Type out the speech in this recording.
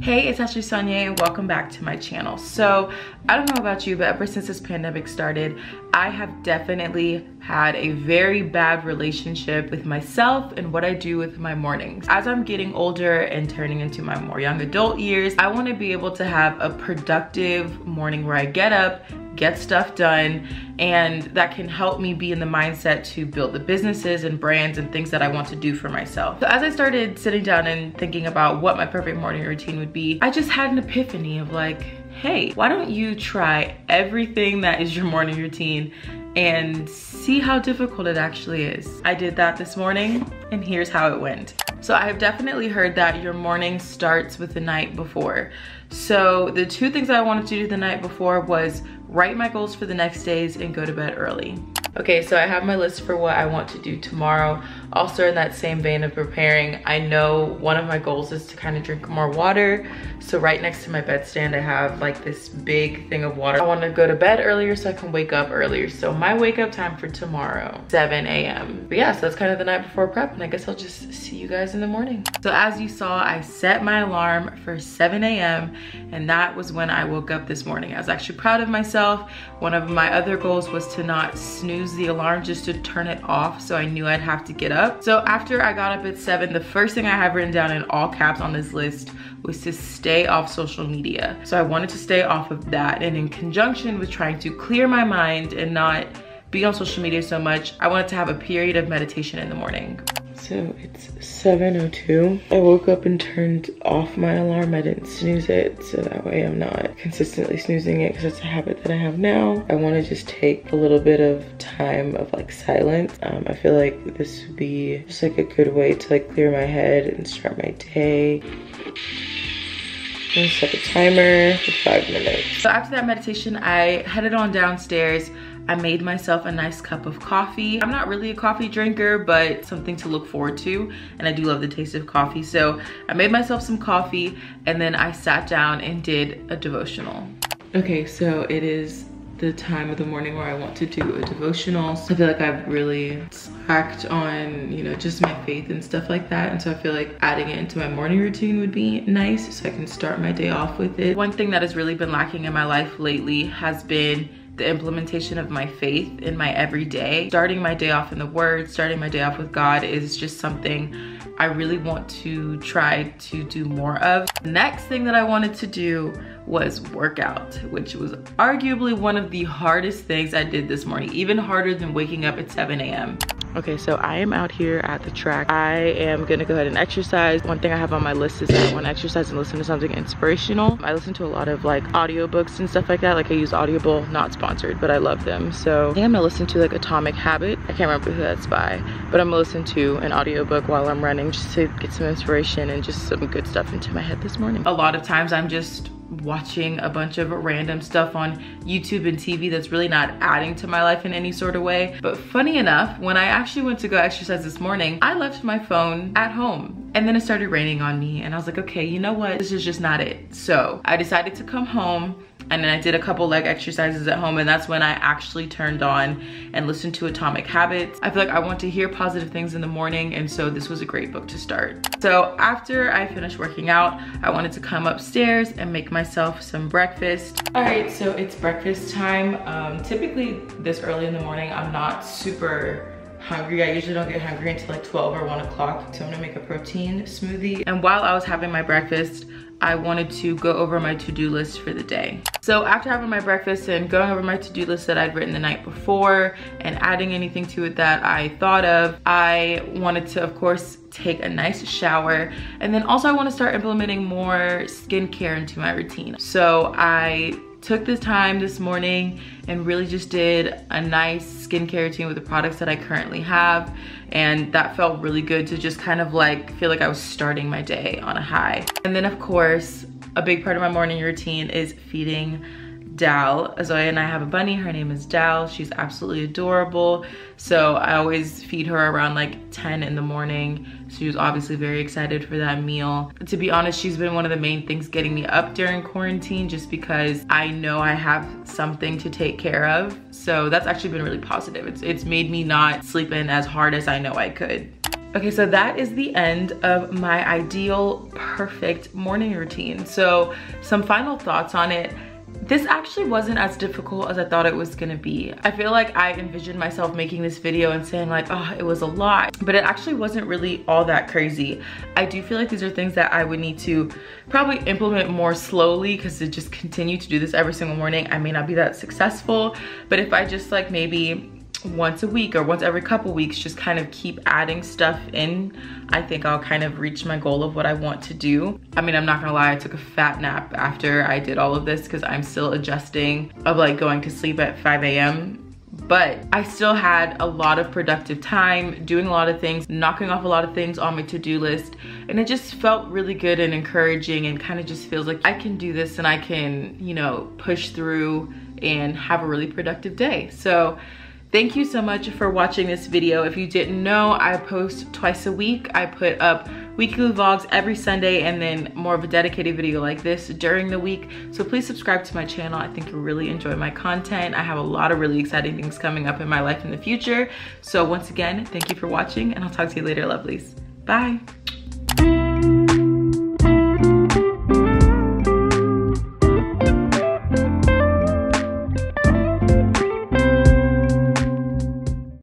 Hey, it's Ashley Sonia and welcome back to my channel. So I don't know about you, but ever since this pandemic started, I have definitely had a very bad relationship with myself and what I do with my mornings. As I'm getting older and turning into my more young adult years, I want to be able to have a productive morning where I get up, get stuff done, and that can help me be in the mindset to build the businesses and brands and things that I want to do for myself. So as I started sitting down and thinking about what my perfect morning routine would be, I just had an epiphany of like, hey, why don't you try everything that is your morning routine and see how difficult it actually is. I did that this morning and here's how it went. So I have definitely heard that your morning starts with the night before. So the two things I wanted to do the night before was write my goals for the next days and go to bed early. Okay, so I have my list for what I want to do tomorrow. Also in that same vein of preparing, I know one of my goals is to kind of drink more water. So right next to my bedstand, I have like this big thing of water. I want to go to bed earlier so I can wake up earlier. So my wake up time for tomorrow, 7 a.m. But yeah, so that's kind of the night before prep, and I guess I'll just see you guys in the morning. So as you saw, I set my alarm for 7 a.m. and that was when I woke up this morning. I was actually proud of myself. One of my other goals was to not snooze the alarm, just to turn it off, so I knew I'd have to get up. So after I got up at 7, the first thing I have written down in all caps on this list was to stay off social media. So I wanted to stay off of that, and in conjunction with trying to clear my mind and not be on social media so much, I wanted to have a period of meditation in the morning. So it's 7:02. I woke up and turned off my alarm. I didn't snooze it, so that way I'm not consistently snoozing it, because it's a habit that I have now. I want to just take a little bit of time of like silence. I feel like this would be just like a good way to like clear my head and start my day. I'm gonna set a timer for 5 minutes. So after that meditation, I headed on downstairs. I made myself a nice cup of coffee. I'm not really a coffee drinker, but something to look forward to. And I do love the taste of coffee. So I made myself some coffee and then I sat down and did a devotional. Okay, so it is the time of the morning where I want to do a devotional. So I feel like I've really slacked on, you know, just my faith and stuff like that. And so I feel like adding it into my morning routine would be nice so I can start my day off with it. One thing that has really been lacking in my life lately has been the implementation of my faith in my everyday. Starting my day off in the Word, starting my day off with God is just something I really want to try to do more of. The next thing that I wanted to do was workout, which was arguably one of the hardest things I did this morning, even harder than waking up at 7 a.m. Okay, so I am out here at the track. I am gonna go ahead and exercise. One thing I have on my list is that I want to exercise and listen to something inspirational. I listen to a lot of like audiobooks and stuff like that. Like I use Audible, not sponsored, but I love them. So I think I'm gonna listen to like Atomic Habit. I can't remember who that's by, but I'm gonna listen to an audiobook while I'm running just to get some inspiration and just some good stuff into my head this morning. A lot of times I'm just watching a bunch of random stuff on YouTube and TV that's really not adding to my life in any sort of way. But funny enough, when I actually went to go exercise this morning, I left my phone at home. And then it started raining on me and I was like, okay, you know what? This is just not it. So I decided to come home, and then I did a couple leg exercises at home, and that's when I actually turned on and listened to Atomic Habits. I feel like I want to hear positive things in the morning, and so this was a great book to start. So after I finished working out, I wanted to come upstairs and make myself some breakfast. All right, so it's breakfast time. Typically this early in the morning, I'm not super hungry. I usually don't get hungry until like 12 or 1 o'clock. So I'm gonna make a protein smoothie. And while I was having my breakfast, I wanted to go over my to-do list for the day. So after having my breakfast and going over my to-do list that I'd written the night before and adding anything to it that I thought of, I wanted to, of course, take a nice shower. And then also I want to start implementing more skincare into my routine. So I took this time this morning and really just did a nice skincare routine with the products that I currently have, and that felt really good to just kind of like feel like I was starting my day on a high. And then of course, a big part of my morning routine is feeding Dal. Zoya and I have a bunny, her name is Dal. She's absolutely adorable. So I always feed her around like 10 in the morning. She was obviously very excited for that meal. To be honest, she's been one of the main things getting me up during quarantine, just because I know I have something to take care of. So that's actually been really positive. It's made me not sleep in as hard as I know I could. Okay, so that is the end of my ideal perfect morning routine. So some final thoughts on it. This actually wasn't as difficult as I thought it was gonna be. I feel like I envisioned myself making this video and saying like, oh, it was a lot, but it actually wasn't really all that crazy. I do feel like these are things that I would need to probably implement more slowly, because to just continue to do this every single morning, I may not be that successful. But if I just like maybe once a week or once every couple weeks just kind of keep adding stuff in, I think I'll kind of reach my goal of what I want to do. I mean, I'm not gonna lie, I took a fat nap after I did all of this because I'm still adjusting of like going to sleep at 5 a.m. But I still had a lot of productive time, doing a lot of things, knocking off a lot of things on my to-do list. And it just felt really good and encouraging, and kind of just feels like I can do this and I can, you know, push through and have a really productive day. So thank you so much for watching this video. If you didn't know, I post twice a week. I put up weekly vlogs every Sunday and then more of a dedicated video like this during the week. So please subscribe to my channel. I think you'll really enjoy my content. I have a lot of really exciting things coming up in my life in the future. So once again, thank you for watching, and I'll talk to you later, lovelies. Bye.